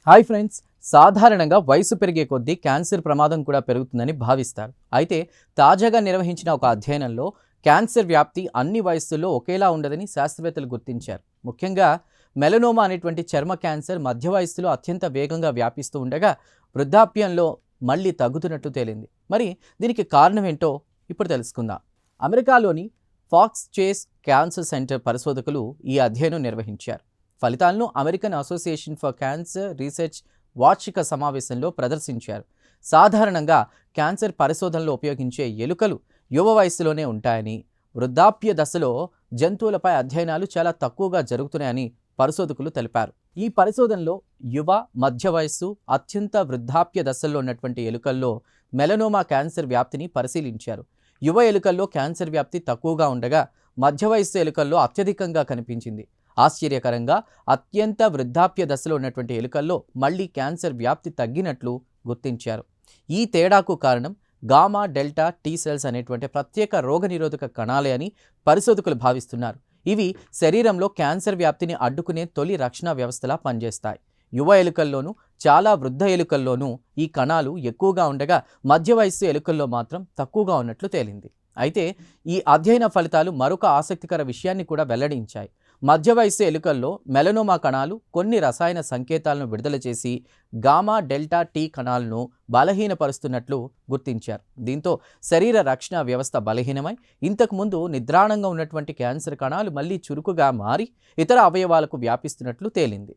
Hi friends, సాధారణంగా వయసు పెరిగే కొద్దీ క్యాన్సర్ ప్రమాదం కూడా పెరుగుతుందని భావిస్తారు. అయితే తాజాగా నిర్వహించిన ఒక అధ్యయనంలో క్యాన్సర్ వ్యాప్తి అన్ని వయస్సుల్లో ఒకేలా ఉండదని శాస్త్రవేత్తలు గుర్తించారు. ముఖ్యంగా మెలనోమా అనేటువంటి చర్మ క్యాన్సర్ మధ్య వయస్సులో అత్యంత వేగంగా వ్యాపిస్తూ ఉండగా వృద్ధాప్యంలో మళ్ళీ తగ్గుతున్నట్లు తేలింది. మరి దీనికి కారణం ఏంటో ఇప్పుడు తెలుసుకుందాం. అమెరికాలోని ఫాక్స్ చేస్ క్యాన్సర్ సెంటర్ పరిశోధకులు ఈ అధ్యయనం నిర్వహించారు. ఫలితాలను American association for cancer research వార్షిక సమావేశంలో ప్రదర్శించారు. సాధారణంగా క్యాన్సర్ పరిశోధనలో ఉపయోగించే ఎలుకలు యువ వయస్సులోనే ఉంటాయని, వృద్ధాప్య దశలో జంతువులపై అధ్యయనాలు చాలా తక్కువగా జరుగుతున్నాయని పరిశోధకులు తెలిపారు. ఈ పరిశోధనలో యువ, మధ్య వయస్సు, అత్యంత వృద్ధాప్య దశల్లో ఉన్నటువంటి ఎలుకల్లో మెలనోమా క్యాన్సర్ వ్యాప్తిని పరిశీలించారు. యువ ఎలుకల్లో క్యాన్సర్ వ్యాప్తి తక్కువగా ఉండగా మధ్య వయస్సు ఎలుకల్లో అత్యధికంగా కనిపించింది. ఆశ్చర్యకరంగా అత్యంత వృద్ధాప్య దశలో ఉన్నటువంటి ఎలుకల్లో మళ్ళీ క్యాన్సర్ వ్యాప్తి తగ్గినట్లు గుర్తించారు. ఈ తేడాకు కారణం గామా డెల్టా టీ సెల్స్ అనేటువంటి ప్రత్యేక రోగనిరోధక కణాలే అని పరిశోధకులు భావిస్తున్నారు. ఇవి శరీరంలో క్యాన్సర్ వ్యాప్తిని అడ్డుకునే తొలి రక్షణ వ్యవస్థలా పనిచేస్తాయి. యువ ఎలుకల్లోనూ చాలా వృద్ధ ఎలుకల్లోనూ ఈ కణాలు ఎక్కువగా ఉండగా మధ్య వయస్సు ఎలుకల్లో మాత్రం తక్కువగా ఉన్నట్లు తేలింది. అయితే ఈ అధ్యయన ఫలితాలు మరొక ఆసక్తికర విషయాన్ని కూడా వెల్లడించాయి. మధ్య వయస్సు ఎలుకల్లో మెలనోమా కణాలు కొన్ని రసాయన సంకేతాలను విడుదల చేసి గామా డెల్టా టీ కణాలను బలహీనపరుస్తున్నట్లు గుర్తించారు. దీంతో శరీర రక్షణ వ్యవస్థ బలహీనమై ఇంతకుముందు నిద్రాణంగా ఉన్నటువంటి క్యాన్సర్ కణాలు మళ్ళీ చురుకుగా మారి ఇతర అవయవాలకు వ్యాపిస్తున్నట్లు తేలింది.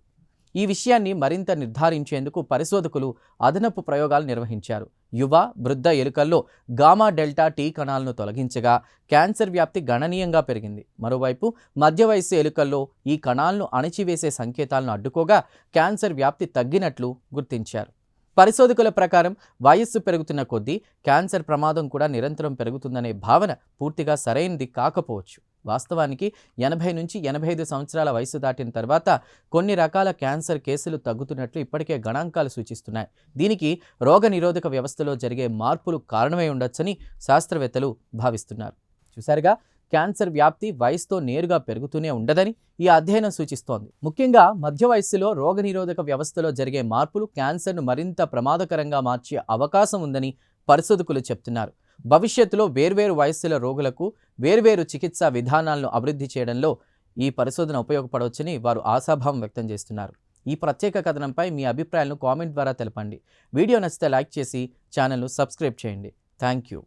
ఈ విషయాన్ని మరింత నిర్ధారించేందుకు పరిశోధకులు అదనపు ప్రయోగాలు నిర్వహించారు. యువ, వృద్ధ ఎలుకల్లో గామా డెల్టా టీ కణాలను తొలగించగా క్యాన్సర్ వ్యాప్తి గణనీయంగా పెరిగింది. మరోవైపు మధ్య వయస్సు ఎలుకల్లో ఈ కణాలను అణిచివేసే సంకేతాలను అడ్డుకోగా క్యాన్సర్ వ్యాప్తి తగ్గినట్లు గుర్తించారు. పరిశోధకుల ప్రకారం వయస్సు పెరుగుతున్న కొద్దీ క్యాన్సర్ ప్రమాదం కూడా నిరంతరం పెరుగుతుందనే భావన పూర్తిగా సరైనది కాకపోవచ్చు. వాస్తవానికి 80 నుంచి 85 సంవత్సరాల వయసు దాటిన తర్వాత కొన్ని రకాల క్యాన్సర్ కేసులు తగ్గుతున్నట్లు ఇప్పటికే గణాంకాలు సూచిస్తున్నాయి. దీనికి రోగనిరోధక వ్యవస్థలో జరిగే మార్పులు కారణమై ఉండొచ్చని శాస్త్రవేత్తలు భావిస్తున్నారు. చూసారుగా, క్యాన్సర్ వ్యాప్తి వయసుతో నేరుగా పెరుగుతూనే ఉండదని ఈ అధ్యయనం సూచిస్తోంది. ముఖ్యంగా మధ్య వయస్సులో రోగనిరోధక వ్యవస్థలో జరిగే మార్పులు క్యాన్సర్ను మరింత ప్రమాదకరంగా మార్చే అవకాశం ఉందని పరిశోధకులు చెప్తున్నారు. భవిష్యత్తులో వేర్వేరు వయస్సుల రోగులకు వేర్వేరు చికిత్సా విధానాలను అభివృద్ధి చేయడంలో ఈ పరిశోధన ఉపయోగపడవచ్చని వారు ఆశాభావం వ్యక్తం చేస్తున్నారు. ఈ ప్రత్యేక కథనంపై మీ అభిప్రాయాలను కామెంట్ ద్వారా తెలపండి. వీడియో నచ్చితే లైక్ చేసి ఛానల్ను సబ్స్క్రైబ్ చేయండి. Thank you.